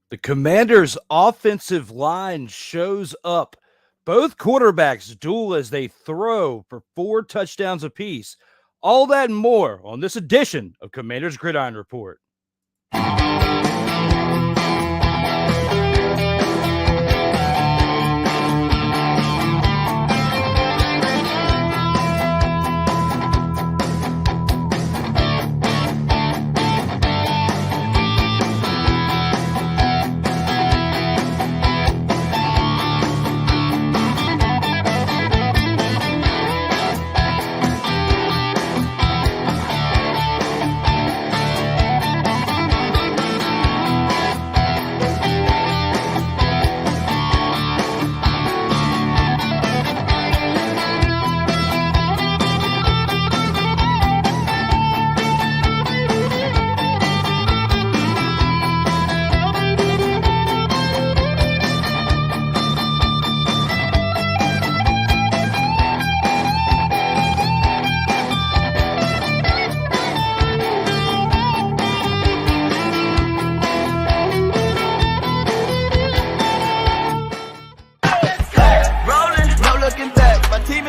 The Commanders' offensive line shows up. Both quarterbacks duel as they throw for 4 touchdowns apiece. All that and more on this edition of Commanders Gridiron Report.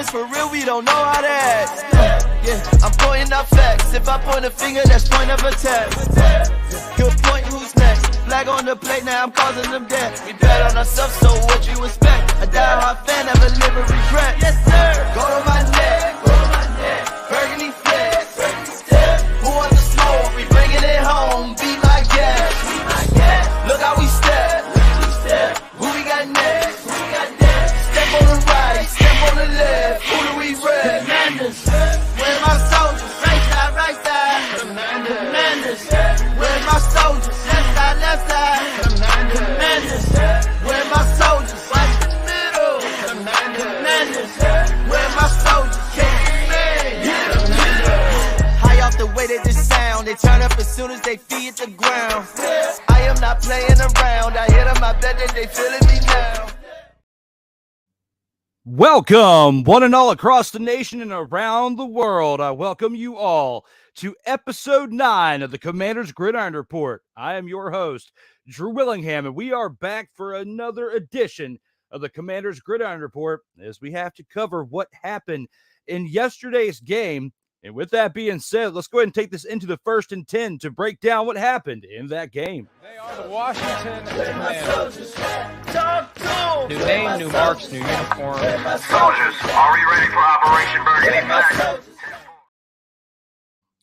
For real, we don't know how to act. Yeah, I'm pointing out facts. If I point a finger, that's point of attack. Good point, who's next? Flag on the plate, now I'm causing them death. We bet on ourselves, so what you expect? A die-hard fan, never live with regret. Yes, sir. Go to my neck, Burgundy flex. Who wants the smoke? We bringing it home. Beat my gas. Look how we step. Who we got next? Step on the right, step on the left. Who do we rep? Commanders. Where's my soldiers? Right side. Commanders. Where's my soldiers? Left side. Commanders. Where's my soldiers? Watch the middle. Commanders. Where's my soldiers? High off the way that this sound, they turn up as soon as they feet hit the ground. I am not playing around. I hit them, I bet that they feeling me now. Welcome, one and all across the nation and around the world. I welcome you all to episode 9 of the Commanders Gridiron Report. I am your host, Drew Willingham, and we are back for another edition of the Commanders Gridiron Report as we have to cover what happened in yesterday's game. And with that being said, let's go ahead and take this into the 1st and 10 to break down what happened in that game. They are the Washington Commanders. New name, new marks, new uniform. Soldiers, are we ready for Operation Burgundy?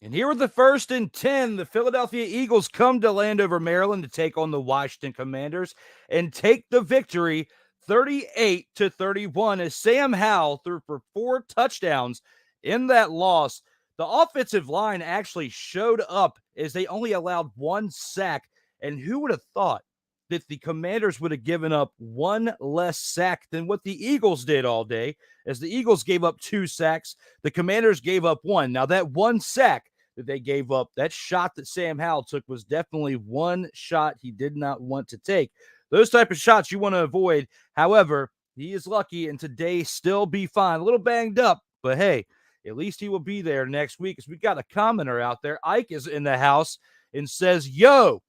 And here with the 1st and 10, the Philadelphia Eagles come to Landover, Maryland to take on the Washington Commanders and take the victory 38-31 as Sam Howell threw for 4 touchdowns in that loss. The offensive line actually showed up as they only allowed 1 sack. And who would have thought that the Commanders would have given up 1 less sack than what the Eagles did all day, as the Eagles gave up 2 sacks. The Commanders gave up 1. Now, that 1 sack that they gave up, that shot that Sam Howell took was definitely 1 shot he did not want to take. Those type of shots you want to avoid. However, he is lucky and today still be fine. A little banged up, but hey, at least he will be there next week. As we got a commenter out there, Ike is in the house and says, yo,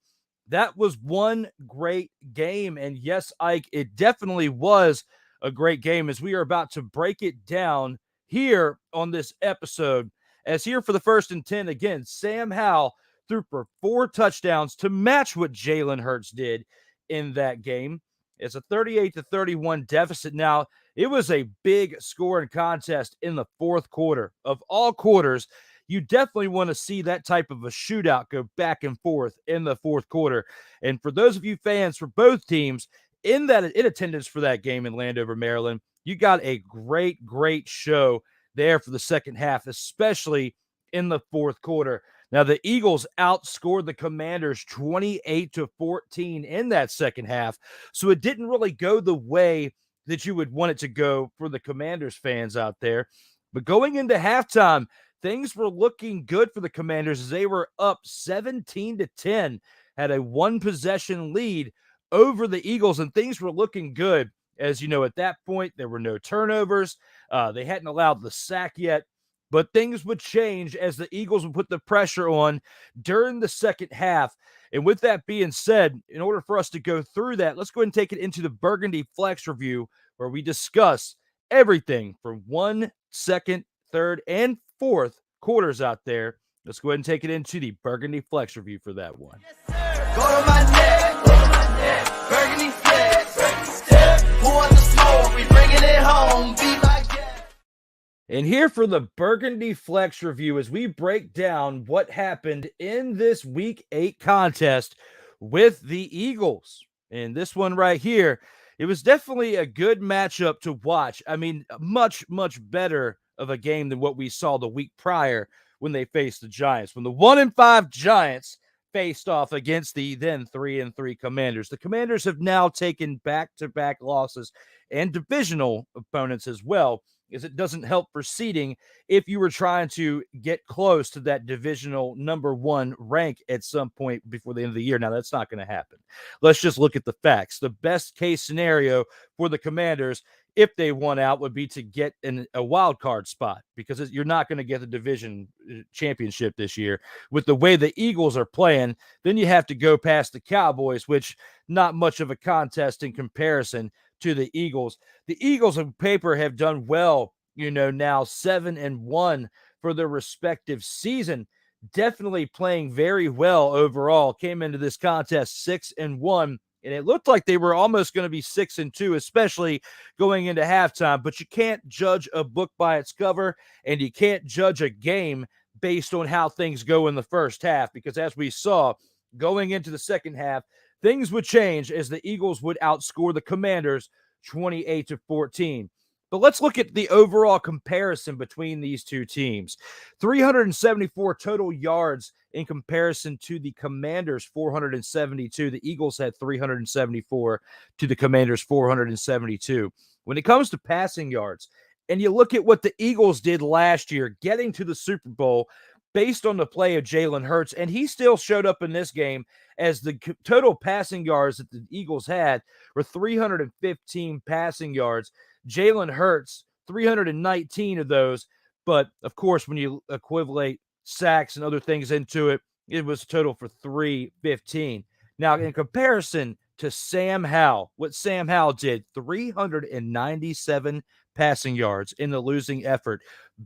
that was one great game. And yes, Ike, it definitely was a great game as we are about to break it down here on this episode. As here for the 1st and 10, again, Sam Howell threw for 4 touchdowns to match what Jalen Hurts did in that game. It's a 38-31 deficit. Now, it was a big scoring contest in the 4th quarter. Of all quarters, you definitely want to see that type of a shootout go back and forth in the 4th quarter. And for those of you fans for both teams in attendance for that game in Landover, Maryland, you got a great show there for the second half, especially in the 4th quarter. Now, the Eagles outscored the Commanders 28-14 in that second half, so it didn't really go the way that you would want it to go for the Commanders fans out there. But going into halftime, things were looking good for the Commanders as they were up 17-10, had a 1-possession lead over the Eagles, and things were looking good. As you know, at that point, there were no turnovers. They hadn't allowed the sack yet. But things would change as the Eagles would put the pressure on during the second half. And with that being said, in order for us to go through that, let's go ahead and take it into the Burgundy Flex review, where we discuss everything from 1, 2nd, 3rd, and 4th quarters out there. Let's go ahead and take it into the Burgundy Flex review for that one. Go to my neck, Burgundy Flex. Pour out the smoke, we bringing it home. Beat like that. And here for the Burgundy Flex review as we break down what happened in this Week 8 contest with the Eagles. And this one right here, it was definitely a good matchup to watch. I mean, much, much better of a game than what we saw the week prior when they faced the Giants. When the 1-5 Giants faced off against the then 3-3 Commanders. The Commanders have now taken back-to-back losses and divisional opponents as well, as it doesn't help for seeding if you were trying to get close to that divisional number 1 rank at some point before the end of the year. Now, that's not going to happen. Let's just look at the facts. The best case scenario for the Commanders, if they won out, would be to get a wild card spot, because you're not going to get the division championship this year. With the way the Eagles are playing, then you have to go past the Cowboys, which not much of a contest in comparison to the Eagles. The Eagles on paper have done well, now 7-1 for their respective season. Definitely playing very well overall. Came into this contest 6-1. And it looked like they were almost going to be 6-2, especially going into halftime. But you can't judge a book by its cover, and you can't judge a game based on how things go in the first half, because as we saw going into the second half, things would change as the Eagles would outscore the Commanders 28-14. But let's look at the overall comparison between these two teams. 374 total yards in comparison to the Commanders' 472. The Eagles had 374 to the Commanders' 472. When it comes to passing yards, and you look at what the Eagles did last year, getting to the Super Bowl based on the play of Jalen Hurts, and he still showed up in this game, as the total passing yards that the Eagles had were 315 passing yards. Jalen Hurts, 319 of those. But, of course, when you equivalent sacks and other things into it, it was a total for 315. Now, in comparison to Sam Howell, what Sam Howell did, 397 passing yards in the losing effort.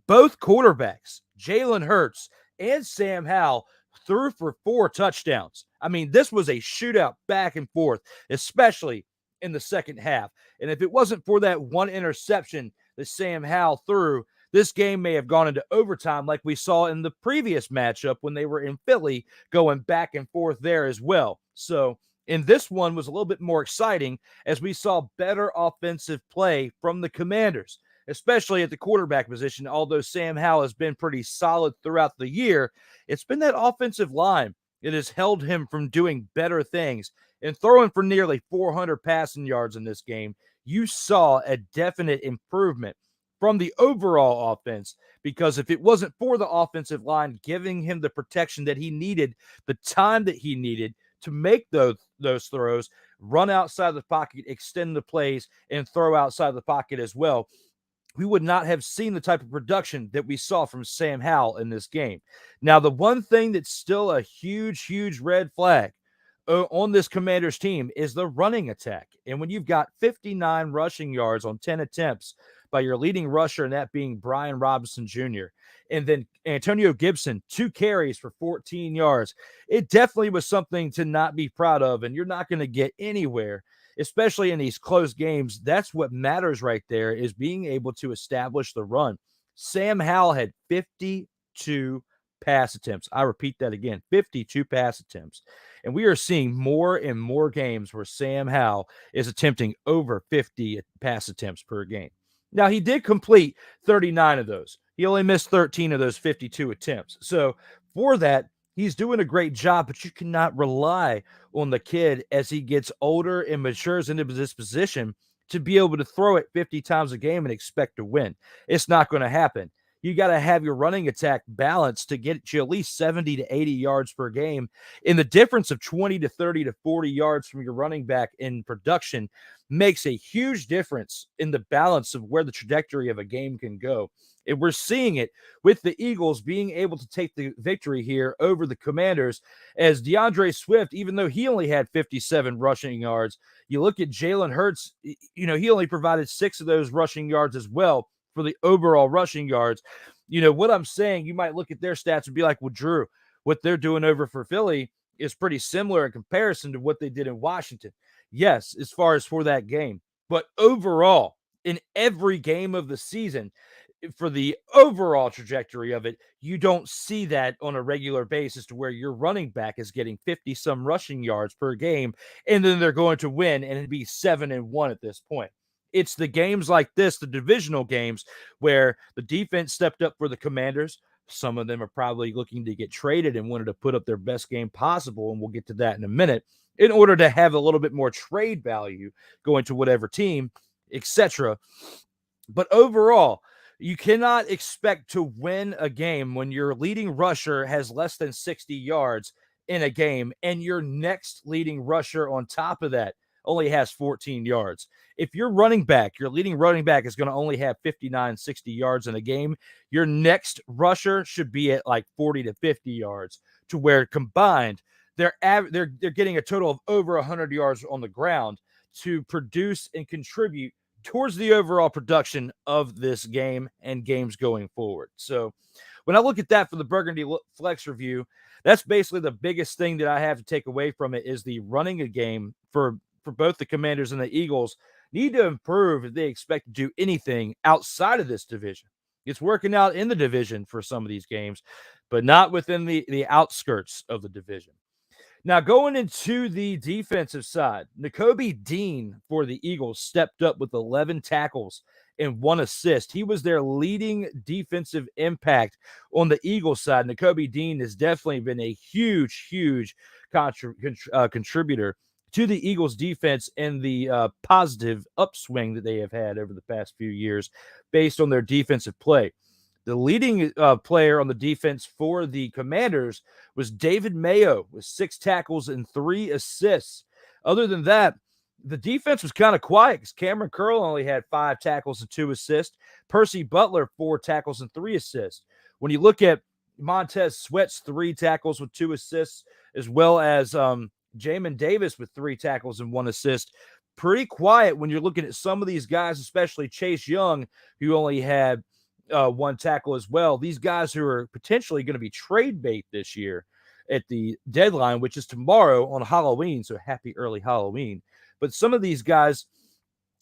Both quarterbacks, Jalen Hurts and Sam Howell, threw for 4 touchdowns. I mean, this was a shootout back and forth, especially in the second half. And if it wasn't for that one interception that Sam Howell threw, this game may have gone into overtime like we saw in the previous matchup when they were in Philly, going back and forth there as well. So in this one was a little bit more exciting, as we saw better offensive play from the Commanders, especially at the quarterback position. Although Sam Howell has been pretty solid throughout the year, it's been that offensive line that has held him from doing better things. And throwing for nearly 400 passing yards in this game, you saw a definite improvement from the overall offense, because if it wasn't for the offensive line giving him the protection that he needed, the time that he needed to make those throws, run outside the pocket, extend the plays, and throw outside the pocket as well, we would not have seen the type of production that we saw from Sam Howell in this game. Now, the one thing that's still a huge, huge red flag on this Commanders team is the running attack. And when you've got 59 rushing yards on 10 attempts by your leading rusher, and that being Brian Robinson Jr., and then Antonio Gibson, 2 carries for 14 yards, it definitely was something to not be proud of, and you're not going to get anywhere, especially in these close games. That's what matters right there, is being able to establish the run. Sam Howell had 52 pass attempts. I repeat that again, 52 pass attempts. And we are seeing more and more games where Sam Howell is attempting over 50 pass attempts per game. Now, he did complete 39 of those. He only missed 13 of those 52 attempts. So for that, he's doing a great job, but you cannot rely on the kid as he gets older and matures into this position to be able to throw it 50 times a game and expect to win. It's not going to happen. You got to have your running attack balanced to get you at least 70 to 80 yards per game. And the difference of 20 to 30 to 40 yards from your running back in production makes a huge difference in the balance of where the trajectory of a game can go. And we're seeing it with the Eagles being able to take the victory here over the Commanders, as DeAndre Swift, even though he only had 57 rushing yards, you look at Jalen Hurts, he only provided 6 of those rushing yards as well for the overall rushing yards. What I'm saying, you might look at their stats and be like, well, Drew, what they're doing over for Philly is pretty similar in comparison to what they did in Washington. Yes, as far as for that game. But overall, in every game of the season, for the overall trajectory of it, you don't see that on a regular basis to where your running back is getting 50-some rushing yards per game, and then they're going to win and it'd be 7-1 at this point. It's the games like this, the divisional games, where the defense stepped up for the Commanders. Some of them are probably looking to get traded and wanted to put up their best game possible, and we'll get to that in a minute, in order to have a little bit more trade value going to whatever team, etc. But overall, you cannot expect to win a game when your leading rusher has less than 60 yards in a game, and your next leading rusher on top of that only has 14 yards. If your leading running back is going to only have 59, 60 yards in a game, your next rusher should be at like 40 to 50 yards, to where combined, they're getting a total of over 100 yards on the ground to produce and contribute towards the overall production of this game and games going forward. So when I look at that for the Burgundy Flex review, that's basically the biggest thing that I have to take away from it, is the running a game for both the Commanders and the Eagles need to improve if they expect to do anything outside of this division. It's working out in the division for some of these games, but not within the outskirts of the division. Now, going into the defensive side, Nakobe Dean for the Eagles stepped up with 11 tackles and 1 assist. He was their leading defensive impact on the Eagles side. Nakobe Dean has definitely been a huge contributor to the Eagles defense and the positive upswing that they have had over the past few years based on their defensive play. The leading player on the defense for the Commanders was David Mayo with 6 tackles and 3 assists. Other than that, the defense was kind of quiet because Cameron Curl only had 5 tackles and 2 assists. Percy Butler, 4 tackles and 3 assists. When you look at Montez Sweat's 3 tackles with 2 assists, as well as Jamin Davis with 3 tackles and 1 assist, pretty quiet when you're looking at some of these guys, especially Chase Young, who only had 1 tackle as well. These guys who are potentially going to be trade bait this year at the deadline, which is tomorrow on Halloween. So happy early Halloween. But some of these guys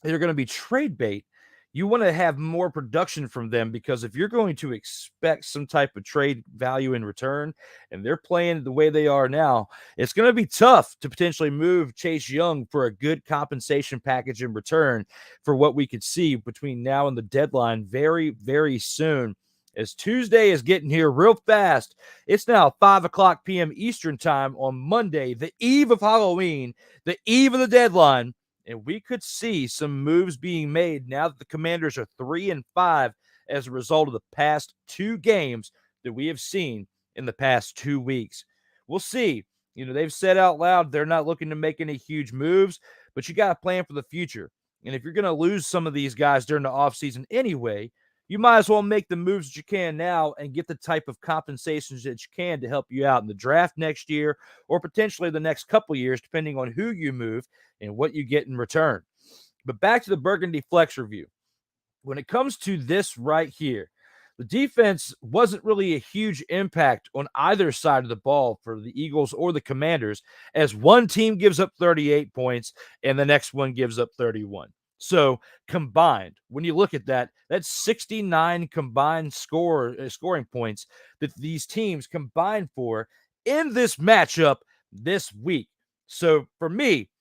that are going to be trade bait, you want to have more production from them, because if you're going to expect some type of trade value in return and they're playing the way they are now, it's going to be tough to potentially move Chase Young for a good compensation package in return for what we could see between now and the deadline very, very soon. As Tuesday is getting here real fast, it's now 5:00 p.m. Eastern time on Monday, the eve of Halloween, the eve of the deadline. And we could see some moves being made now that the Commanders are 3-5 as a result of the past 2 games that we have seen in the past 2 weeks. We'll see. They've said out loud they're not looking to make any huge moves, but you got to plan for the future. And if you're going to lose some of these guys during the offseason anyway, you might as well make the moves that you can now and get the type of compensations that you can to help you out in the draft next year, or potentially the next couple years, depending on who you move and what you get in return. But back to the Burgundy Flex review. When it comes to this right here, the defense wasn't really a huge impact on either side of the ball for the Eagles or the Commanders, as one team gives up 38 points and the next one gives up 31. So combined, when you look at that, that's 69 combined scoring points that these teams combined for in this matchup this week. So for me,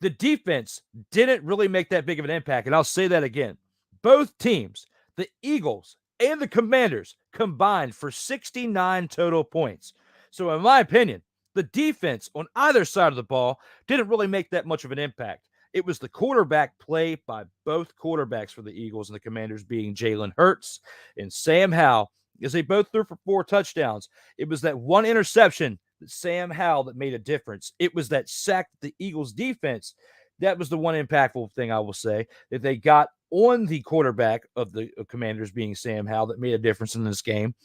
the defense didn't really make that big of an impact. And I'll say that again. Both teams, the Eagles and the Commanders, combined for 69 total points. So in my opinion, the defense on either side of the ball didn't really make that much of an impact. It was the quarterback play by both quarterbacks for the Eagles and the Commanders, being Jalen Hurts and Sam Howell, as they both threw for 4 touchdowns. It was that one interception that Sam Howell that made a difference. It was that sack that the Eagles defense, that was the one impactful thing I will say that they got on the quarterback of the Commanders being Sam Howell that made a difference in this game.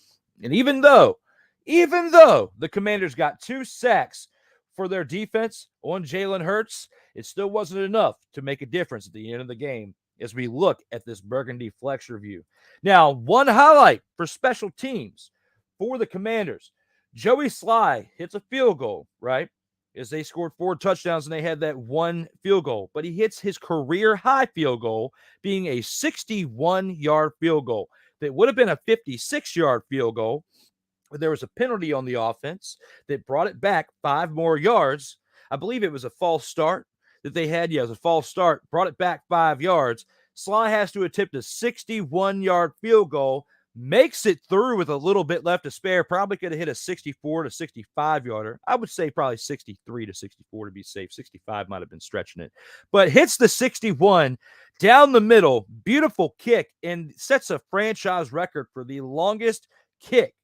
And even though the Commanders got 2 sacks for their defense on Jalen Hurts, it still wasn't enough to make a difference at the end of the game as we look at this Burgundy Flex review. Now, one highlight for special teams for the Commanders. Joey Sly hits a field goal, right? As they scored 4 touchdowns and they had that 1 field goal. But he hits his career-high field goal, being a 61-yard field goal. That would have been a 56-yard field goal. But there was a penalty on the offense that brought it back 5 more yards. I believe it was a false start that they had. Yeah, it was a false start. Brought it back 5 yards. Sly has to attempt a 61-yard field goal. Makes it through with a little bit left to spare. Probably could have hit a 64 to 65-yarder. I would say probably 63 to 64 to be safe. 65 might have been stretching it. But hits the 61 down the middle. Beautiful kick and sets a franchise record for the longest kick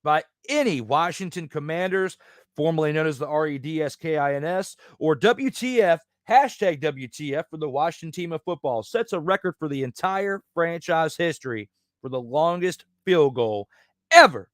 by any Washington Commanders, formerly known as the REDSKINS, or WTF, hashtag WTF for the Washington Team of Football. Sets a record for the entire franchise history for the longest field goal ever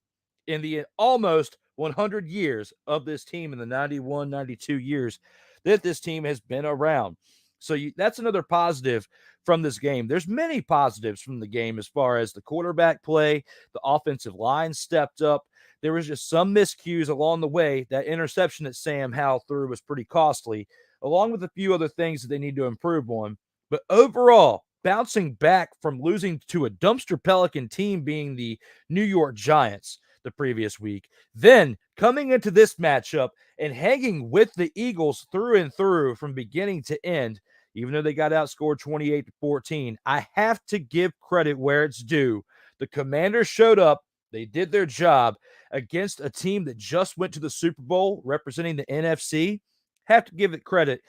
in the almost 100 years of this team, in the 91, 92 years that this team has been around. So that's another positive from this game. There's many positives from the game as far as the quarterback play, the offensive line stepped up. There was just some miscues along the way. That interception that Sam Howell threw was pretty costly, along with a few other things that they need to improve on. But overall, bouncing back from losing to a dumpster Pelican team being the New York Giants the previous week, then coming into this matchup and hanging with the Eagles through and through from beginning to end, even though they got outscored 28-14, I have to give credit where it's due. The Commanders showed up. They did their job against a team that just went to the Super Bowl representing the NFC. Have to give it credit.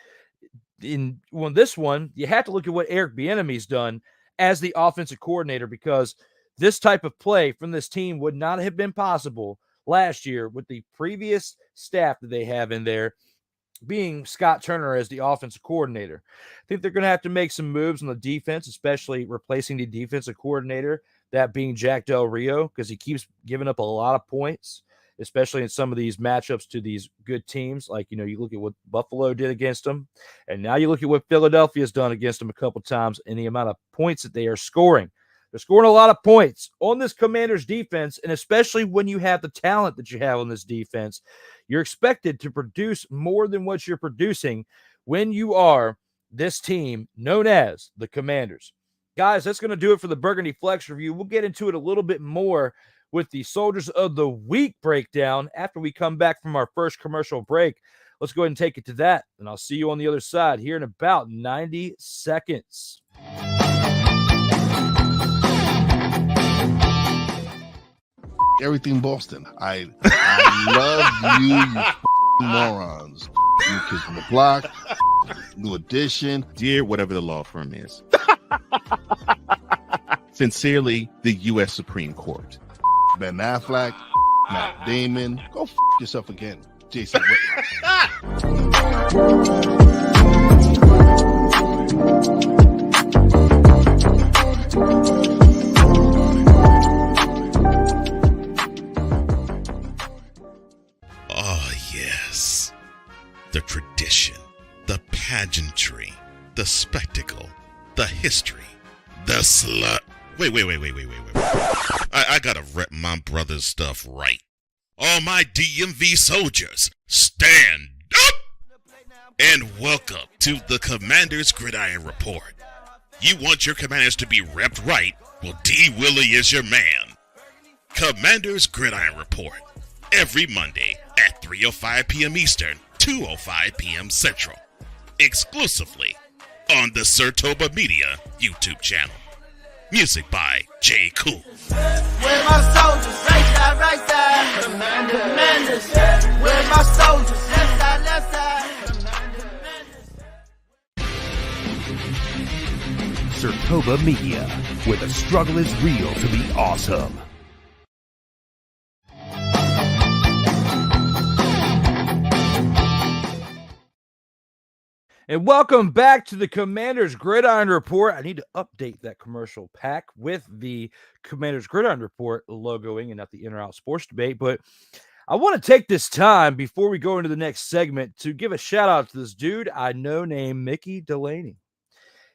This one, you have to look at what Eric Bieniemy's done as the offensive coordinator, because this type of play from this team would not have been possible last year with the previous staff that they have in there, being Scott Turner as the offensive coordinator. I think they're going to have to make some moves on the defense, especially replacing the defensive coordinator, that being Jack Del Rio, because he keeps giving up a lot of points, especially in some of these matchups to these good teams. Like, you look at what Buffalo did against them, and now you look at what Philadelphia's done against them a couple times and the amount of points that they are scoring. They're scoring a lot of points on this Commanders defense, and especially when you have the talent that you have on this defense, you're expected to produce more than what you're producing when you are this team known as the Commanders. Guys, that's going to do it for the Burgundy Flex review. We'll get into it a little bit more with the Soldiers of the Week breakdown after we come back from our first commercial break. Let's go ahead and take it to that, and I'll see you on the other side here in about 90 seconds. Everything Boston. I love you morons. New Kids on the Block, New Edition, dear whatever the law firm is. Sincerely, the U.S. Supreme Court. Ben Affleck, Matt Damon. Go yourself again, Jason Whitlock. Oh, yes. The tradition, the pageantry, the spectacle, the history, the slut. Wait. I gotta rep my brother's stuff right. All my DMV soldiers, stand up! And welcome to the Commanders Gridiron Report. You want your Commanders to be repped right? Well, D. Willie is your man. Commanders Gridiron Report. Every Monday at 3:05 p.m. Eastern, 2:05 p.m. Central. Exclusively on the Sertoba Media YouTube channel. Music by J.KUL. Where my soldiers, right side. Commanders. Where my soldiers, left side. Sertoba Media, where the struggle is real to be awesome. And welcome back to the Commanders Gridiron Report. I need to update that commercial pack with the Commanders Gridiron Report logoing and not the In or Out Sports Debate. But I want to take this time before we go into the next segment to give a shout out to this dude I know named Mickey Delaney.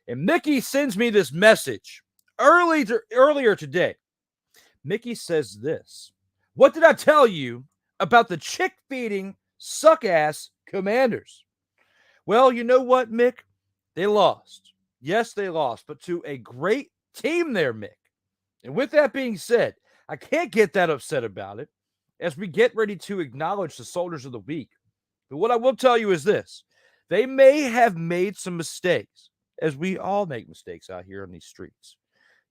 And Mickey sends me this message earlier today. Mickey says this: "What did I tell you about the chick-feeding, suck-ass Commanders?" Well, you know what, Mick? They lost. Yes, they lost, but to a great team there, Mick. And with that being said, I can't get that upset about it as we get ready to acknowledge the Soldiers of the Week. But what I will tell you is this: they may have made some mistakes, as we all make mistakes out here on these streets.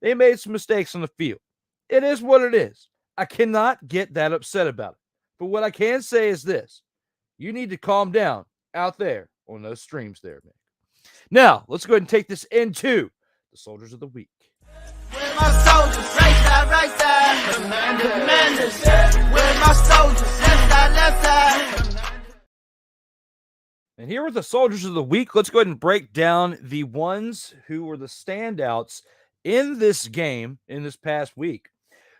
They made some mistakes on the field. It is what it is. I cannot get that upset about it. But what I can say is this: you need to calm down out there on those streams there, man. Now, let's go ahead and take this into the Soldiers of the Week. Where my soldiers, right side, Commanders. Where my soldiers, left side. And here with the Soldiers of the Week, let's go ahead and break down the ones who were the standouts in this game in this past week.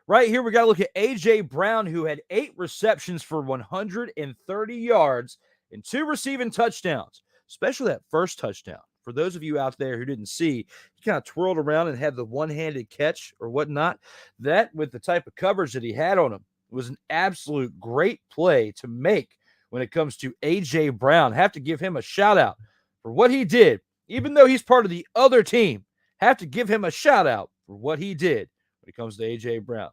Right here, we got to look at A.J. Brown, who had 8 receptions for 130 yards and 2 receiving touchdowns, especially that first touchdown. For those of you out there who didn't see, he kind of twirled around and had the one-handed catch or whatnot. That, with the type of coverage that he had on him, was an absolute great play to make when it comes to A.J. Brown. Have to give him a shout-out for what he did. Even though he's part of the other team, have to give him a shout-out for what he did when it comes to A.J. Brown.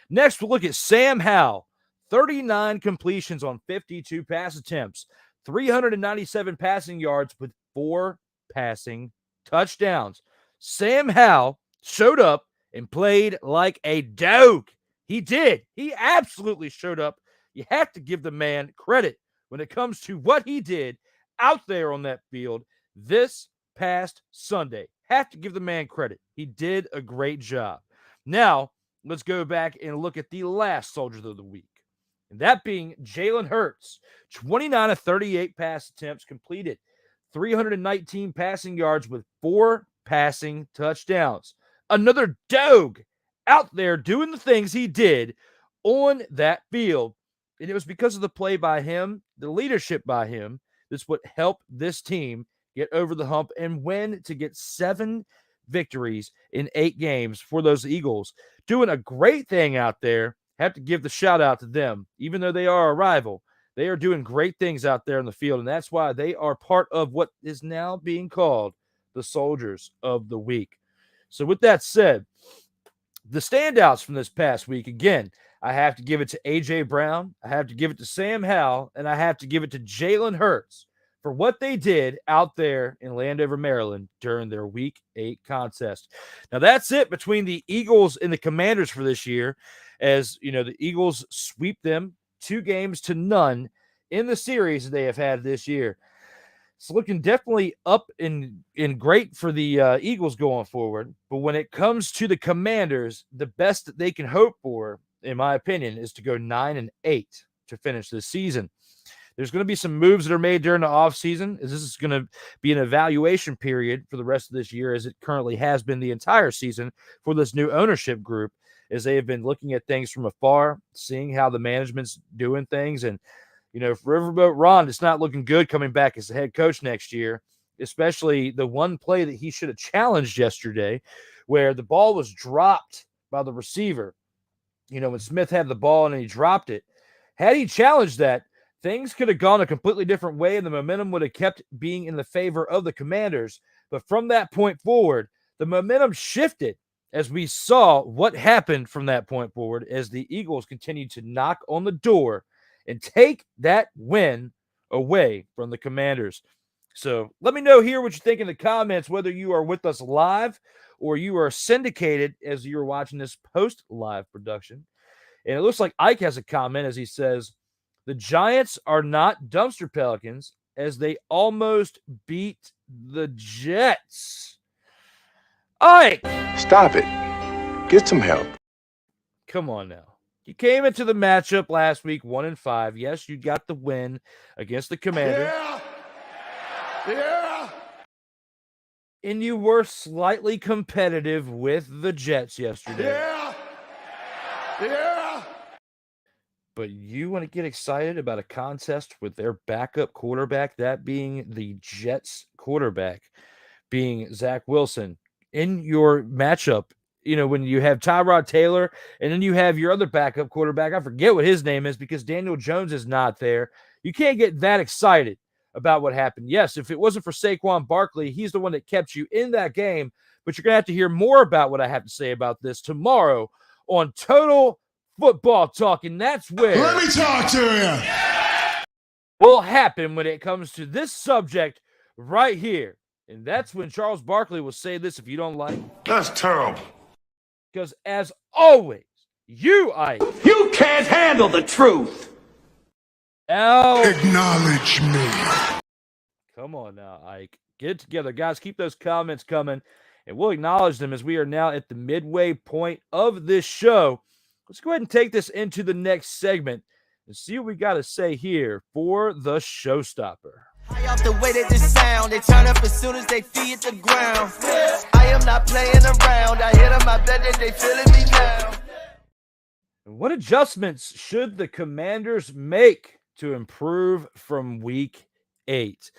Next, we'll look at Sam Howell. 39 completions on 52 pass attempts, 397 passing yards with 4 passing touchdowns. Sam Howell showed up and played like a dog. He did. He absolutely showed up. You have to give the man credit when it comes to what he did out there on that field this past Sunday. Have to give the man credit. He did a great job. Now, let's go back and look at the last Soldier of the Week. And that being Jalen Hurts. 29 of 38 pass attempts completed. 319 passing yards with 4 passing touchdowns. Another dog out there doing the things he did on that field. And it was because of the play by him, the leadership by him, that's what helped this team get over the hump and win to get 7 victories in 8 games for those Eagles. Doing a great thing out there. Have to give the shout out to them. Even though they are a rival, they are doing great things out there in the field, and that's why they are part of what is now being called the Soldiers of the Week. So with that said, the standouts from this past week, again, I have to give it to A.J. Brown, I have to give it to Sam Howell, and I have to give it to Jalen Hurts for what they did out there in Landover, Maryland during their Week 8 contest. Now, that's it between the Eagles and the Commanders for this year. As you know, the Eagles sweep them 2-0 in the series they have had this year. It's looking definitely up and great for the Eagles going forward. But when it comes to the Commanders, the best that they can hope for, in my opinion, is to go 9-8 to finish this season. There's going to be some moves that are made during the offseason, as this is going to be an evaluation period for the rest of this year, as it currently has been the entire season for this new ownership group, as they have been looking at things from afar, seeing how the management's doing things. And, you know, for Riverboat Ron, it's not looking good coming back as the head coach next year, especially the one play that he should have challenged yesterday where the ball was dropped by the receiver. You know, when Smith had the ball and he dropped it. Had he challenged that, things could have gone a completely different way, and the momentum would have kept being in the favor of the Commanders. But from that point forward, the momentum shifted as we saw what happened from that point forward as the Eagles continued to knock on the door and take that win away from the Commanders. So let me know here what you think in the comments, whether you are with us live or you are syndicated as you're watching this post-live production. And it looks like Ike has a comment as he says, the Giants are not dumpster Pelicans as they almost beat the Jets. Ike! Stop it. Get some help. Come on now. You came into the matchup last week 1-5. Yes, you got the win against the Commanders. Yeah. and you were slightly competitive with the Jets yesterday. Yeah. But you want to get excited about a contest with their backup quarterback, that being the Jets quarterback, being Zach Wilson, in your matchup. When you have Tyrod Taylor and then you have your other backup quarterback, I forget what his name is because Daniel Jones is not there. You can't get that excited about what happened. Yes, if it wasn't for Saquon Barkley, he's the one that kept you in that game. But you're going to have to hear more about what I have to say about this tomorrow on Total Football Talk. And that's where Let me talk to you. will happen when it comes to this subject right here. And that's when Charles Barkley will say this if you don't like it. That's terrible. Because as always, you, Ike. You can't handle the truth. Acknowledge me. Come on now, Ike. Get it together. Guys, keep those comments coming, and we'll acknowledge them as we are now at the midway point of this show. Let's go ahead and take this into the next segment and see what we got to say here for the Showstopper. High off the way that this sound, they turn up as soon as they feet hit the ground. I am not playing around. I hit them, I bet that they feeling me now. What adjustments should the Commanders make to improve from Week 8?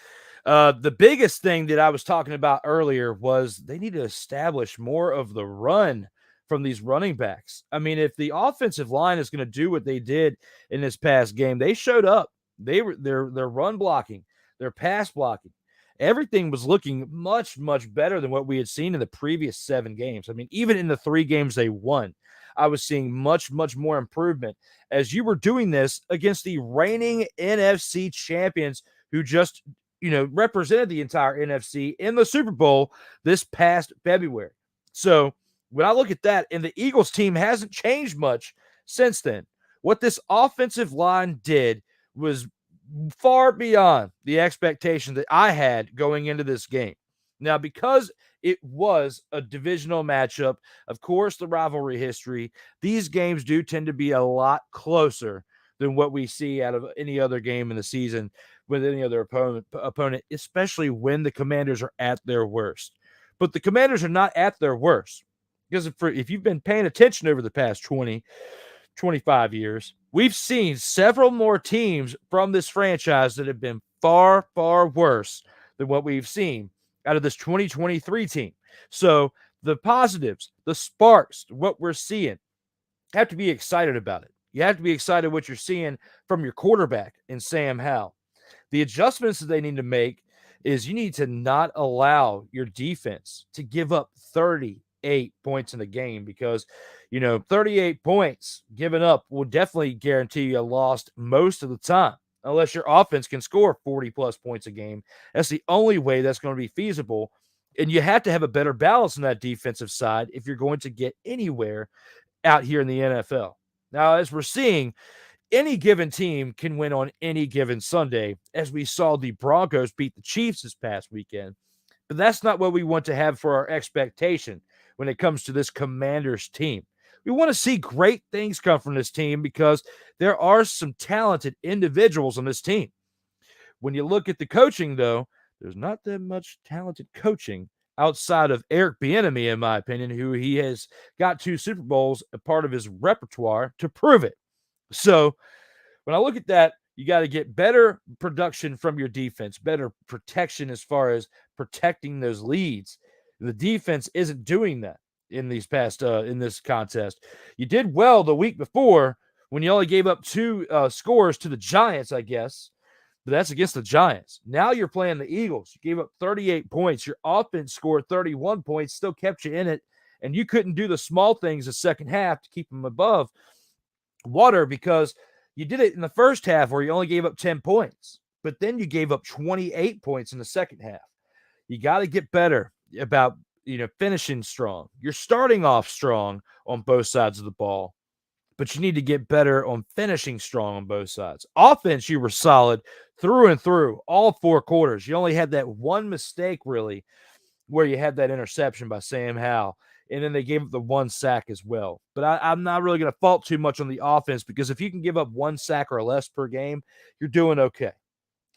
The biggest thing that I was talking about earlier was they need to establish more of the run from these running backs. I mean, if the offensive line is going to do what they did in this past game, they showed up. They're run blocking, their pass blocking. Everything was looking much, much better than what we had seen in the previous 7 games. I mean, even in the 3 games they won, I was seeing much, much more improvement as you were doing this against the reigning NFC champions who just, represented the entire NFC in the Super Bowl this past February. So when I look at that, and the Eagles team hasn't changed much since then, what this offensive line did was far beyond the expectation that I had going into this game. Now, because it was a divisional matchup, of course, the rivalry history, these games do tend to be a lot closer than what we see out of any other game in the season with any other opponent, especially when the Commanders are at their worst. But the Commanders are not at their worst because if you've been paying attention over the past 20, 25 years, we've seen several more teams from this franchise that have been far, far worse than what we've seen out of this 2023 team. So the positives, the sparks, what we're seeing, have to be excited about it. You have to be excited what you're seeing from your quarterback in Sam Howell. The adjustments that they need to make is you need to not allow your defense to give up 38 points in the game because, 38 points given up will definitely guarantee you a loss most of the time. Unless your offense can score 40-plus points a game. That's the only way that's going to be feasible. And you have to have a better balance on that defensive side if you're going to get anywhere out here in the NFL. Now, as we're seeing, any given team can win on any given Sunday, as we saw the Broncos beat the Chiefs this past weekend. But that's not what we want to have for our expectation when it comes to this Commanders team. We want to see great things come from this team because there are some talented individuals on this team. When you look at the coaching, though, there's not that much talented coaching outside of Eric Bieniemy, in my opinion, who he has got 2 Super Bowls, a part of his repertoire, to prove it. So when I look at that, you got to get better production from your defense, better protection as far as protecting those leads. The defense isn't doing that in these past in this contest. You did well the week before when you only gave up 2 scores to the Giants, I guess. But that's against the Giants. Now you're playing the Eagles. You gave up 38 points. Your offense scored 31 points, still kept you in it, and you couldn't do the small things the second half to keep them above water because you did it in the first half where you only gave up 10 points, but then you gave up 28 points in the second half. You got to get better about, finishing strong. You're starting off strong on both sides of the ball, but you need to get better on finishing strong on both sides. Offense, you were solid through and through all 4 quarters. You only had that one mistake really where you had that interception by Sam Howell. And then they gave up the 1 sack as well. But I'm not really going to fault too much on the offense because if you can give up 1 sack or less per game, you're doing okay.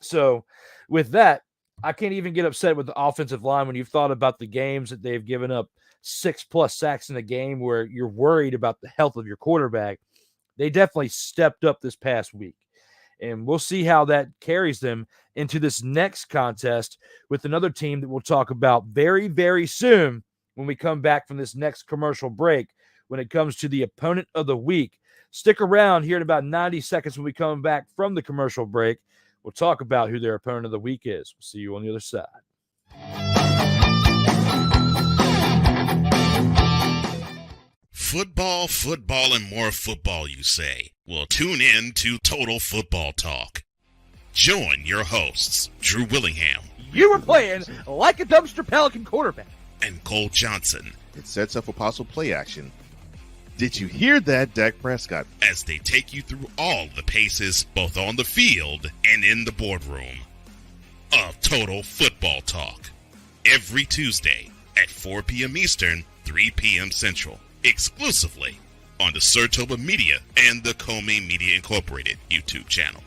So with that, I can't even get upset with the offensive line when you've thought about the games that they've given up 6+ sacks in a game where you're worried about the health of your quarterback. They definitely stepped up this past week. And we'll see how that carries them into this next contest with another team that we'll talk about very, very soon when we come back from this next commercial break when it comes to the opponent of the week. Stick around here in about 90 seconds when we come back from the commercial break. We'll talk about who their opponent of the week is. We'll see you on the other side. Football, football, and more football, you say? Well, tune in to Total Football Talk. Join your hosts, Drew Willingham. You were playing like a dumpster Pelican quarterback. And Cole Johnson. It sets up a possible play action. Did you hear that, Dak Prescott? As they take you through all the paces, both on the field and in the boardroom, of Total Football Talk. Every Tuesday at 4 p.m. Eastern, 3 p.m. Central. Exclusively on the Sertoba Media and the Comey Media Incorporated YouTube channel.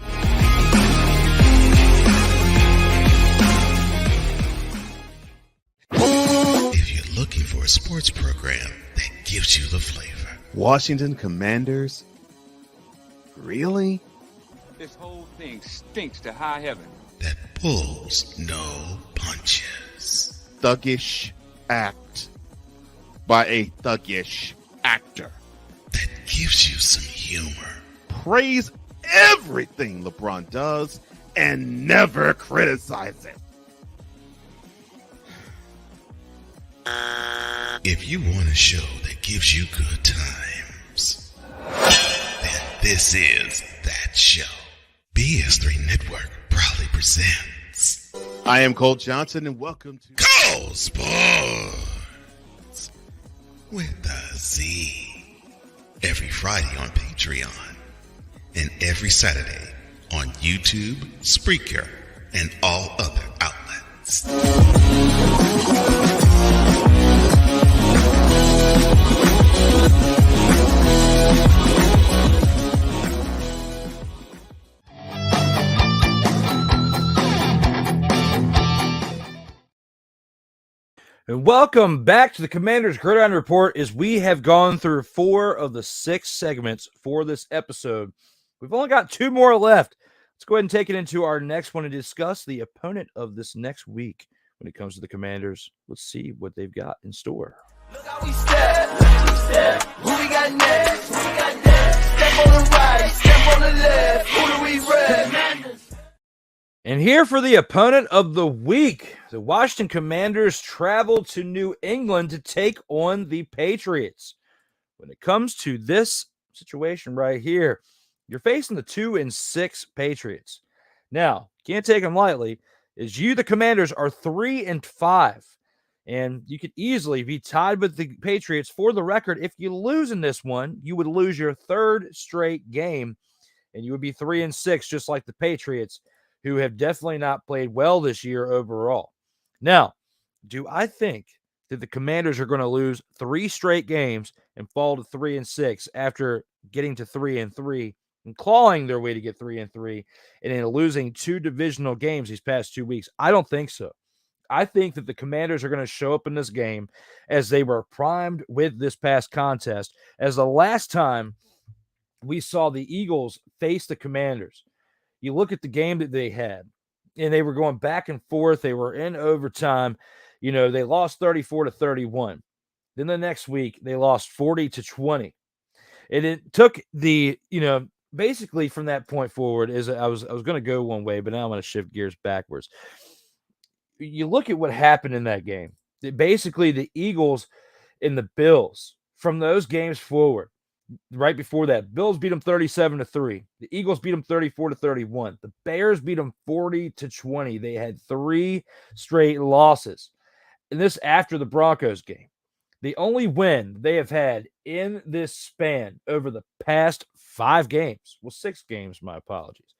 If you're looking for a sports program that gives you the flavor. Washington Commanders? Really? This whole thing stinks to high heaven. That pulls no punches. Thuggish act by a thuggish actor. That gives you some humor. Praise everything LeBron does and never criticize it. If you want a show that gives you good times, then this is that show. BS3 Network proudly presents. I am Cole Johnson and welcome to Cole Sports with a Z. Every Friday on Patreon and every Saturday on YouTube, Spreaker, and all other outlets. And welcome back to the Commanders Gridiron Report as we have gone through 4 of the 6 segments for this episode. We've only got 2 more left. Let's go ahead and take it into our next one and discuss the opponent of this next week. When it comes to the Commanders, let's see what they've got in store. Look how we step. Who we got next? Step on the right, step on the left. Who do we rep? And here for the opponent of the week, the Washington Commanders travel to New England to take on the Patriots. When it comes to this situation right here, you're facing the 2-6 Patriots. Now, can't take them lightly, as the Commanders, are 3-5. And you could easily be tied with the Patriots for the record. If you lose in this one, you would lose your 3rd straight game, and you would be 3-6, just like the Patriots, who have definitely not played well this year overall. Now, do I think that the Commanders are going to lose 3 straight games and fall to 3-6 after getting to 3-3 and clawing their way to get 3-3 and then losing 2 divisional games these past 2 weeks? I don't think so. I think that the Commanders are going to show up in this game as they were primed with this past contest, as the last time we saw the Eagles face the Commanders. You look at the game that they had, and they were going back and forth. They were in overtime. You know, they lost 34-31. Then the next week, they lost 40-20. And it took basically from that point forward, is I was going to go one way, but now I'm going to shift gears backwards. You look at what happened in that game. Basically, the Eagles and the Bills, from those games forward, right before that, Bills beat them 37-3. The Eagles beat them 34-31. The Bears beat them 40-20. They had 3 straight losses. And this after the Broncos game. The only win they have had in this span over the past 5 games, 6 games, my apologies,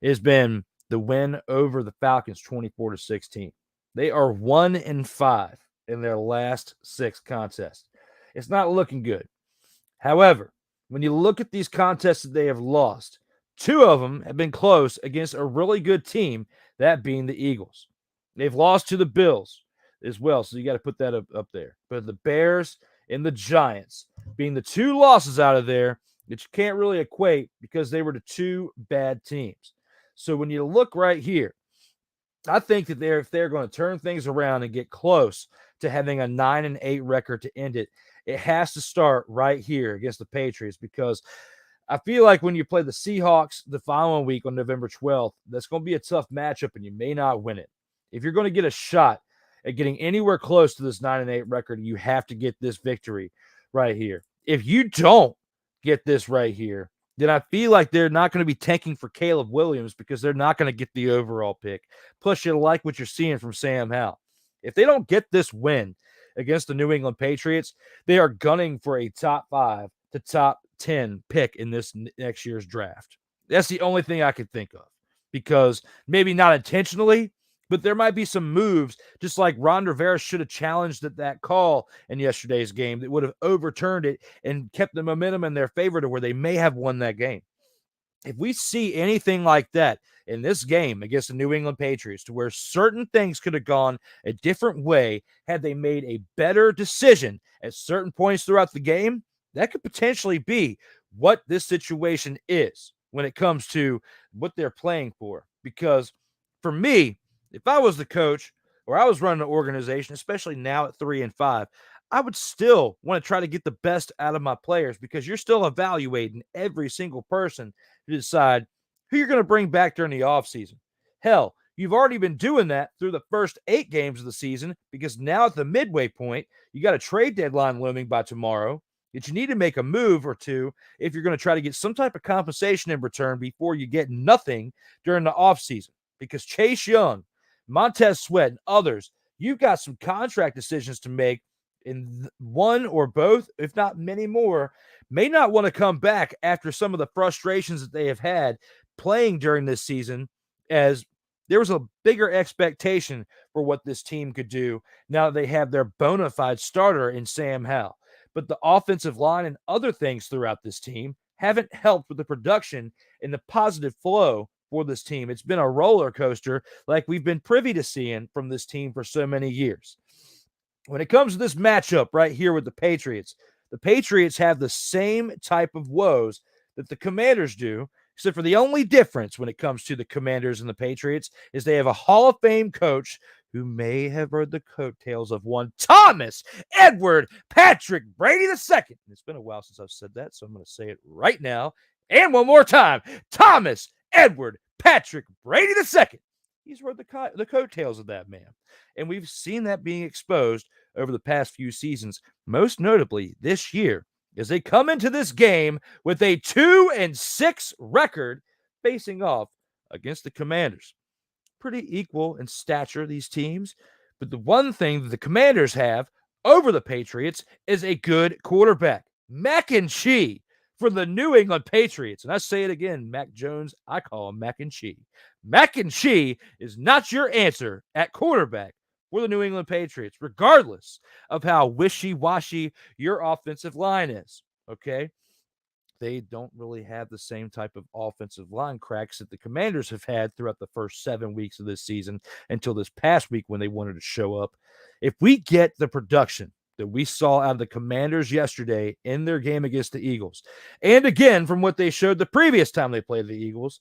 has been the win over the Falcons 24-16. They are 1-5 in their last 6 contests. It's not looking good. However, when you look at these contests that they have lost, 2 of them have been close against a really good team, that being the Eagles. They've lost to the Bills as well, so you got to put that up there. But the Bears and the Giants being the two losses out of there that you can't really equate because they were the two bad teams. So when you look right here, I think that if they're going to turn things around and get close to having a 9-8 record to end it, it has to start right here against the Patriots, because I feel like when you play the Seahawks the following week on November 12th, that's going to be a tough matchup and you may not win it. If you're going to get a shot at getting anywhere close to this 9-8 record, you have to get this victory right here. If you don't get this right here, then I feel like they're not going to be tanking for Caleb Williams because they're not going to get the overall pick. Plus, you like what you're seeing from Sam Howell. If they don't get this win against the New England Patriots, they are gunning for a top 5 to top 10 pick in this next year's draft. That's the only thing I could think of, because maybe not intentionally, but there might be some moves, just like Ron Rivera should have challenged that call in yesterday's game that would have overturned it and kept the momentum in their favor to where they may have won that game. If we see anything like that in this game against the New England Patriots, to where certain things could have gone a different way had they made a better decision at certain points throughout the game, that could potentially be what this situation is when it comes to what they're playing for. Because for me, if I was the coach or I was running an organization, especially now at 3-5, I would still want to try to get the best out of my players, because you're still evaluating every single person to decide who you're going to bring back during the offseason. Hell, you've already been doing that through the first 8 games of the season, because now at the midway point, you got a trade deadline looming by tomorrow that you need to make a move or two if you're going to try to get some type of compensation in return before you get nothing during the offseason. Because Chase Young, Montez Sweat, and others, you've got some contract decisions to make, and one or both, if not many more, may not want to come back after some of the frustrations that they have had playing during this season, as there was a bigger expectation for what this team could do now that they have their bona fide starter in Sam Howell. But the offensive line and other things throughout this team haven't helped with the production and the positive flow for this team. It's been a roller coaster like we've been privy to seeing from this team for so many years. When it comes to this matchup right here with the Patriots have the same type of woes that the Commanders do, except for the only difference when it comes to the Commanders and the Patriots is they have a Hall of Fame coach who may have heard the coattails of one Thomas Edward Patrick Brady II. It's been a while since I've said that, so I'm going to say it right now and one more time. Thomas Edward Patrick Brady II. He's heard the coattails of that man. And we've seen that being exposed over the past few seasons, most notably this year, as they come into this game with a 2-6 record facing off against the Commanders. Pretty equal in stature, these teams. But the one thing that the Commanders have over the Patriots is a good quarterback. Mac and Cheese for the New England Patriots. And I say it again, Mac Jones, I call him Mac and Cheese. Mac and Cheese is not your answer at quarterback for the New England Patriots, regardless of how wishy-washy your offensive line is, okay? They don't really have the same type of offensive line cracks that the Commanders have had throughout the first 7 weeks of this season until this past week when they wanted to show up. If we get the production that we saw out of the Commanders yesterday in their game against the Eagles, and again from what they showed the previous time they played the Eagles,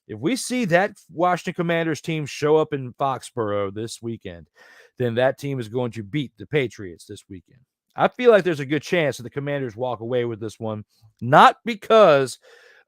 if we see that Washington Commanders team show up in Foxborough this weekend, then that team is going to beat the Patriots this weekend. I feel like there's a good chance that the Commanders walk away with this one, not because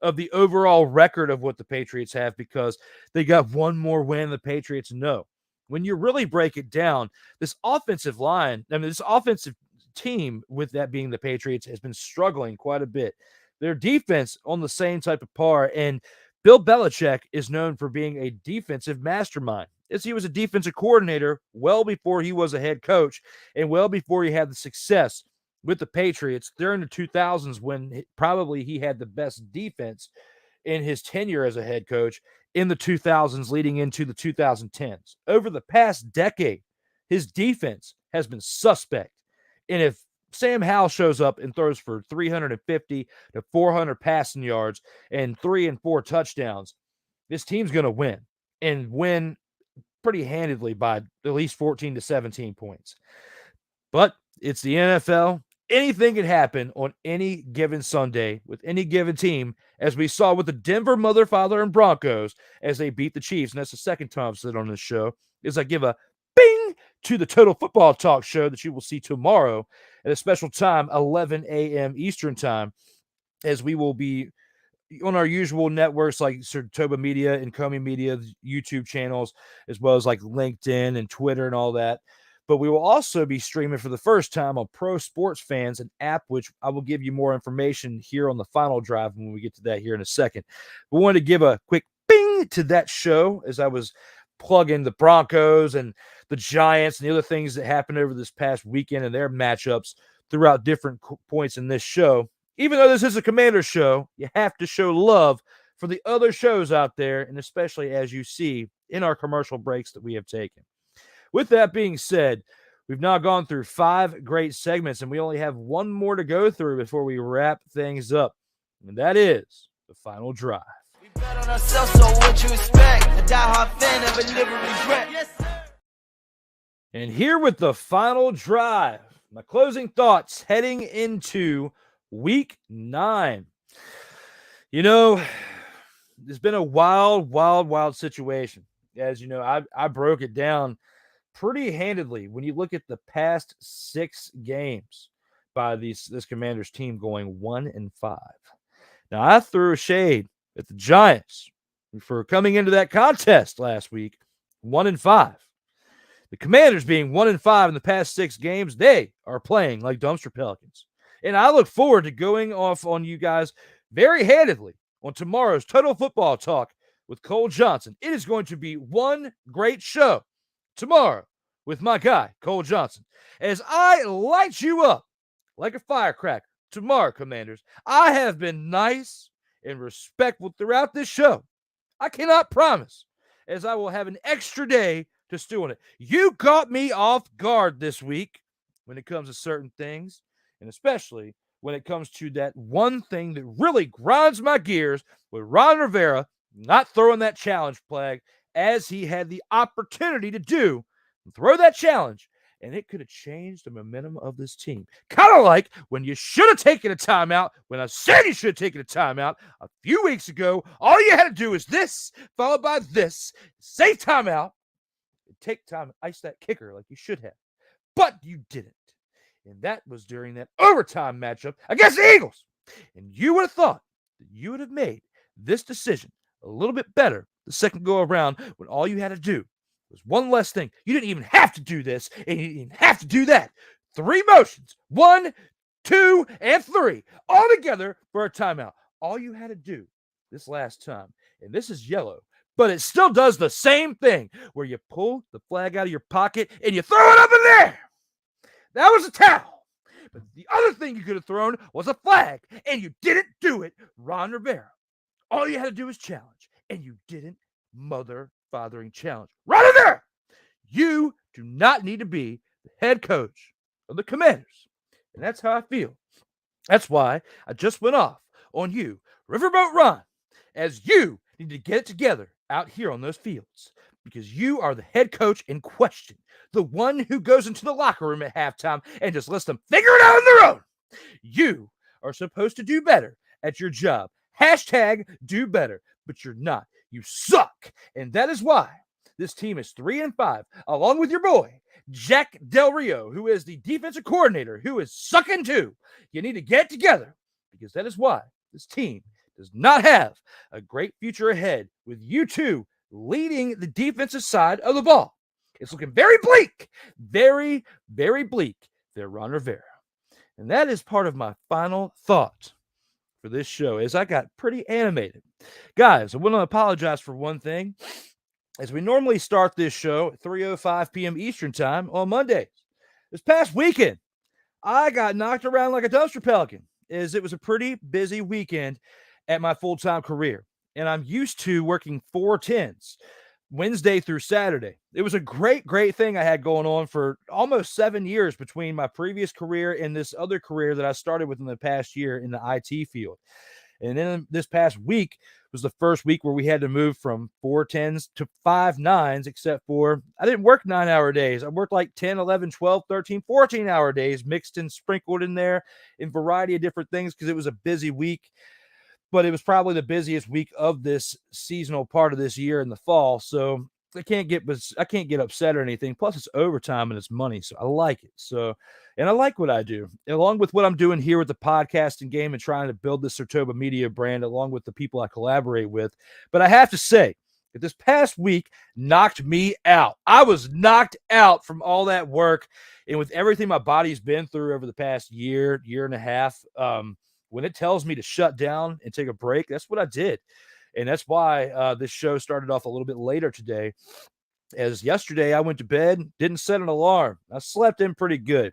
of the overall record of what the Patriots have, because they got one more win than the Patriots. No. When you really break it down, this offensive line, this offensive team, with that being the Patriots, has been struggling quite a bit. Their defense on the same type of par, and Bill Belichick is known for being a defensive mastermind, as he was a defensive coordinator well before he was a head coach and well before he had the success with the Patriots during the 2000s, when probably he had the best defense in his tenure as a head coach in the 2000s leading into the 2010s. Over the past decade, his defense has been suspect. And if Sam Howell shows up and throws for 350 to 400 passing yards and 3 and 4 touchdowns, this team's going to win, and win pretty handedly by at least 14 to 17 points. But it's the NFL. Anything can happen on any given Sunday with any given team, as we saw with the Denver Mother, Father, and Broncos as they beat the Chiefs. And that's the second time I've said on this show, is I give a bing to the Total Football Talk show that you will see tomorrow at a special time, 11 a.m. Eastern time, as we will be on our usual networks like Sartoba Media and Comey Media YouTube channels, as well as like LinkedIn and Twitter and all that. But we will also be streaming for the first time on Pro Sports Fans, an app which I will give you more information here on the final drive when we get to that here in a second. We wanted to give a quick bing to that show as I was plugging the Broncos and the Giants and the other things that happened over this past weekend and their matchups throughout different points in this show. Even though this is a Commanders show, you have to show love for the other shows out there, and especially as you see in our commercial breaks that we have taken. With that being said, we've now gone through 5 great segments, and we only have one more to go through before we wrap things up, and that is the final drive. We bet on ourselves, so what you expect? A diehard fan never live with regret. Yes, sir. And here with the final drive, my closing thoughts heading into Week 9. You know, it's been a wild situation. As you know, I broke it down pretty handedly when you look at the past 6 games by this Commanders team going 1-5. Now, I threw a shade at the Giants for coming into that contest last week 1-5. The Commanders being 1-5 in the past 6 games, they are playing like dumpster pelicans. And I look forward to going off on you guys very handedly on tomorrow's Total Football Talk with Cole Johnson. It is going to be one great show tomorrow with my guy, Cole Johnson, as I light you up like a firecracker tomorrow, Commanders. I have been nice and respectful throughout this show. I cannot promise, as I will have an extra day to stew on it. You caught me off guard this week when it comes to certain things, and especially when it comes to that one thing that really grinds my gears with Ron Rivera not throwing that challenge flag as he had the opportunity to do, throw that challenge, and it could have changed the momentum of this team. Kind of like when you should have taken a timeout, when I said you should have taken a timeout a few weeks ago. All you had to do is this, followed by this, say timeout, and take time and ice that kicker like you should have. But you didn't. And that was during that overtime matchup against the Eagles. And you would have thought that you would have made this decision a little bit better the second go around, when all you had to do was one less thing. You didn't even have to do this, and you didn't have to do that. 3 motions, 1, 2, and 3, all together for a timeout. All you had to do this last time, and this is yellow, but it still does the same thing, where you pull the flag out of your pocket and you throw it up in there. That was a towel. But the other thing you could have thrown was a flag, and you didn't do it, Ron Rivera. All you had to do was challenge, and you didn't fathering challenge. Ron Rivera, you do not need to be the head coach of the Commanders. And that's how I feel. That's why I just went off on you, Riverboat Ron, as you need to get it together out here on those fields, because you are the head coach in question, the one who goes into the locker room at halftime and just lets them figure it out on their own. You are supposed to do better at your job. Hashtag do better, but you're not. You suck. And that is why this team is 3-5, along with your boy, Jack Del Rio, who is the defensive coordinator, who is sucking too. You need to get together, because that is why this team does not have a great future ahead with you two leading the defensive side of the ball. It's looking very bleak, very, very bleak there, Ron Rivera. And that is part of my final thought for this show, as I got pretty animated. Guys, I want to apologize for one thing, as we normally start this show at 3:05 p.m. Eastern time on Mondays. This past weekend, I got knocked around like a dumpster pelican, as it was a pretty busy weekend at my full-time career. And I'm used to working 4/10s, Wednesday through Saturday. It was a great thing I had going on for almost 7 years between my previous career and this other career that I started within the past year in the IT field. And then this past week was the first week where we had to move from 4 10s to 5 9s, except for I didn't work 9-hour days. I worked like 10, 11, 12, 13, 14-hour days, mixed and sprinkled in there in variety of different things because it was a busy week. But it was probably the busiest week of this seasonal part of this year in the fall. So I can't get upset or anything. Plus, it's overtime and it's money, so I like it. So, and I like what I do, along with what I'm doing here with the podcasting game and trying to build this Sartoba Media brand, along with the people I collaborate with. But I have to say that this past week knocked me out. I was knocked out from all that work, and with everything my body's been through over the past year and a half. When it tells me to shut down and take a break, that's what I did. And that's why this show started off a little bit later today. As yesterday, I went to bed, didn't set an alarm. I slept in pretty good.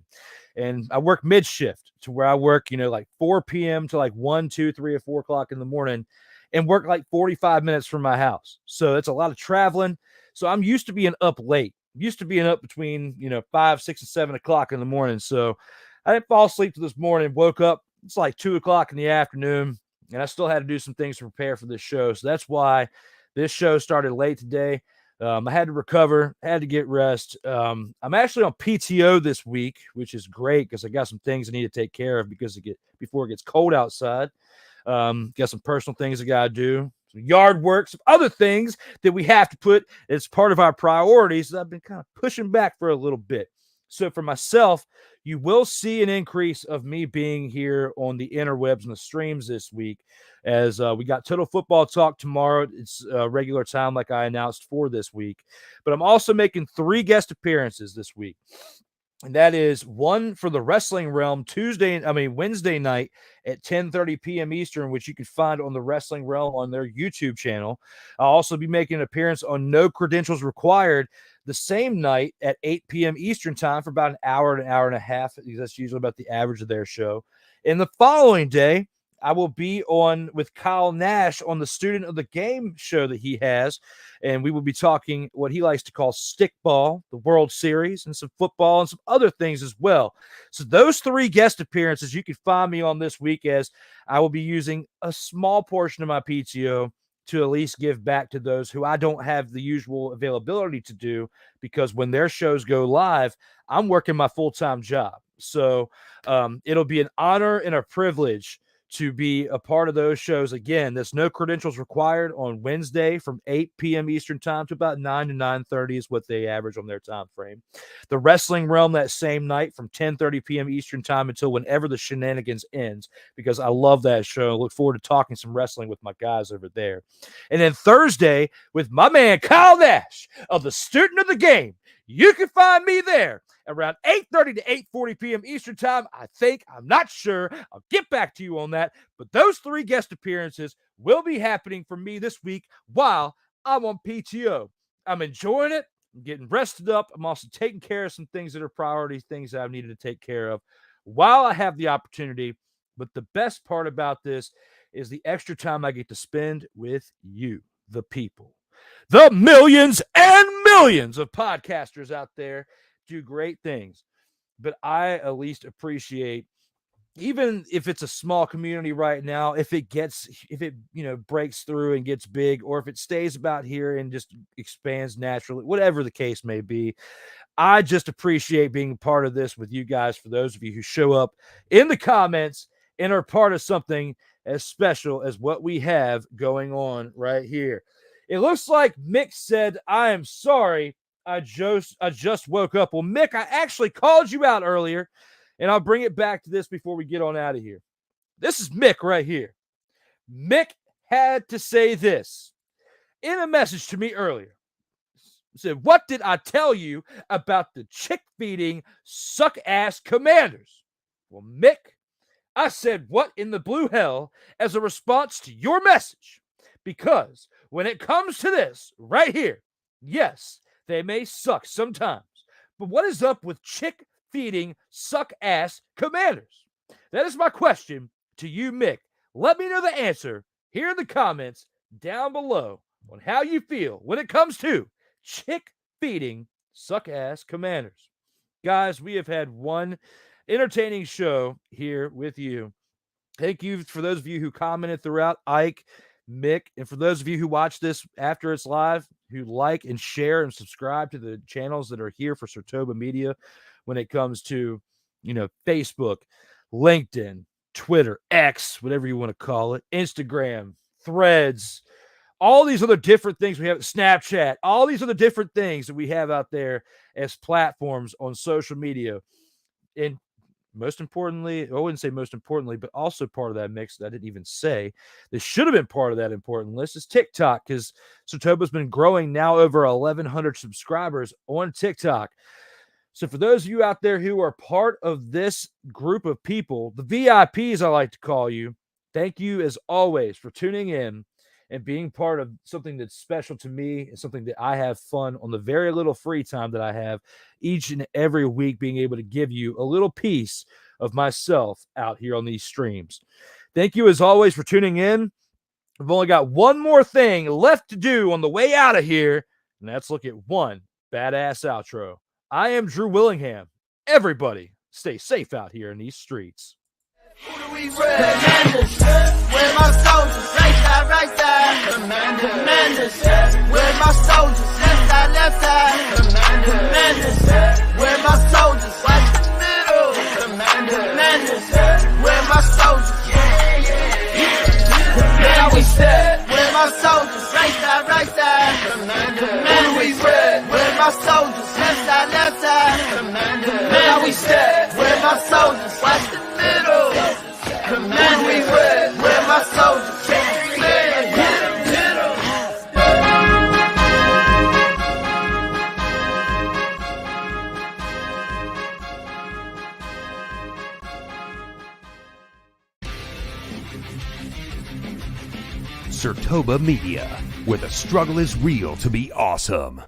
And I work mid shift to where I work, like 4 p.m. to like 1, 2, 3, or 4 o'clock in the morning and work like 45 minutes from my house. So it's a lot of traveling. So I'm used to being up late, used to being up between, 5, 6, and 7 o'clock in the morning. So I didn't fall asleep till this morning, woke up. It's like 2 o'clock in the afternoon, and I still had to do some things to prepare for this show. So that's why this show started late today. I had to recover, had to get rest. I'm actually on PTO this week, which is great because I got some things I need to take care of before it gets cold outside. Got some personal things I got to do, some yard work, some other things that we have to put as part of our priorities that I've been kind of pushing back for a little bit. So for myself, you will see an increase of me being here on the interwebs and the streams this week as we got Total Football Talk tomorrow. It's regular time like I announced for this week. But I'm also making 3 guest appearances this week. And that is one for the Wrestling Realm Wednesday night at 10:30 p.m. Eastern, which you can find on the Wrestling Realm on their YouTube channel. I'll also be making an appearance on No Credentials Required the same night at 8 p.m. Eastern time for about an hour and a half. That's usually about the average of their show. And the following day, I will be on with Kyle Nash on the Student of the Game show that he has, and we will be talking what he likes to call stickball, the World Series, and some football and some other things as well. So those 3 guest appearances you can find me on this week, as I will be using a small portion of my PTO to at least give back to those who I don't have the usual availability to do, because when their shows go live, I'm working my full-time job. So it'll be an honor and a privilege to be a part of those shows. Again, there's no credentials required on Wednesday from 8 p.m. Eastern time to about 9 to 9:30 is what they average on their time frame. The Wrestling Realm that same night from 10:30 p.m. Eastern time until whenever the shenanigans ends, because I love that show. I look forward to talking some wrestling with my guys over there. And then Thursday with my man Kyle Nash of the Student of the Game. You can find me there around 8:30 to 8:40 p.m. Eastern time. I'm not sure. I'll get back to you on that. But those 3 guest appearances will be happening for me this week while I'm on PTO. I'm enjoying it. I'm getting rested up. I'm also taking care of some things that are priority, things that I've needed to take care of while I have the opportunity. But the best part about this is the extra time I get to spend with you, the people. The millions and millions of podcasters out there do great things, but I at least appreciate, even if it's a small community right now, if it breaks through and gets big, or if it stays about here and just expands naturally, whatever the case may be, I just appreciate being part of this with you guys. For those of you who show up in the comments and are part of something as special as what we have going on right here. It looks like Mick said, I am sorry. I just woke up. Well, Mick, I actually called you out earlier, and I'll bring it back to this before we get on out of here. This is Mick right here. Mick had to say this in a message to me earlier. He said, what did I tell you about the chick-feeding, suck-ass Commanders? Well, Mick, I said, what in the blue hell, as a response to your message? Because when it comes to this right here, yes, they may suck sometimes, but what is up with chick-feeding, suck-ass Commanders? That is my question to you, Mick. Let me know the answer here in the comments down below on how you feel when it comes to chick-feeding, suck-ass Commanders. Guys, we have had one entertaining show here with you. Thank you for those of you who commented throughout. Ike, Mick. And for those of you who watch this after it's live, who like and share and subscribe to the channels that are here for Sartoba Media when it comes to, Facebook, LinkedIn, Twitter, X, whatever you want to call it, Instagram, Threads, all these other different things we have, Snapchat, all these other different things that we have out there as platforms on social media. And most importantly, I wouldn't say most importantly, but also part of that mix that I didn't even say, this should have been part of that important list, is TikTok, because Sartoba's been growing now over 1,100 subscribers on TikTok. So for those of you out there who are part of this group of people, the VIPs I like to call you, thank you as always for tuning in and being part of something that's special to me and something that I have fun on the very little free time that I have each and every week, being able to give you a little piece of myself out here on these streams. Thank you as always for tuning in. We've only got one more thing left to do on the way out of here, and that's look at one badass outro. I am Drew Willingham. Everybody stay safe out here in these streets. Who do we rep? Commanders, where my soldiers? Right side. Commanders, where my soldiers? Left side. Commanders, where my soldiers? Watch the middle. Commanders, where my soldiers? Now we step. Where my soldiers? Right side. Commanders, we rep? Where my soldiers? Left side. Now we step. Where my soldiers? Watch the middle. Command we red, where my soldiers can't play, hit 'em, hit 'em. Sartoba Media, where the struggle is real to be awesome.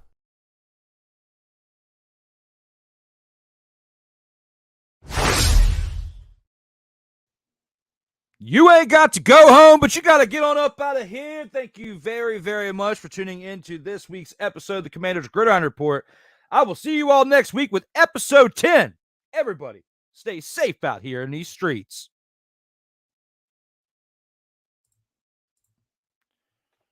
You ain't got to go home, but you got to get on up out of here. Thank you very, very much for tuning into this week's episode of the Commanders Gridiron Report. I will see you all next week with episode 10. Everybody, stay safe out here in these streets.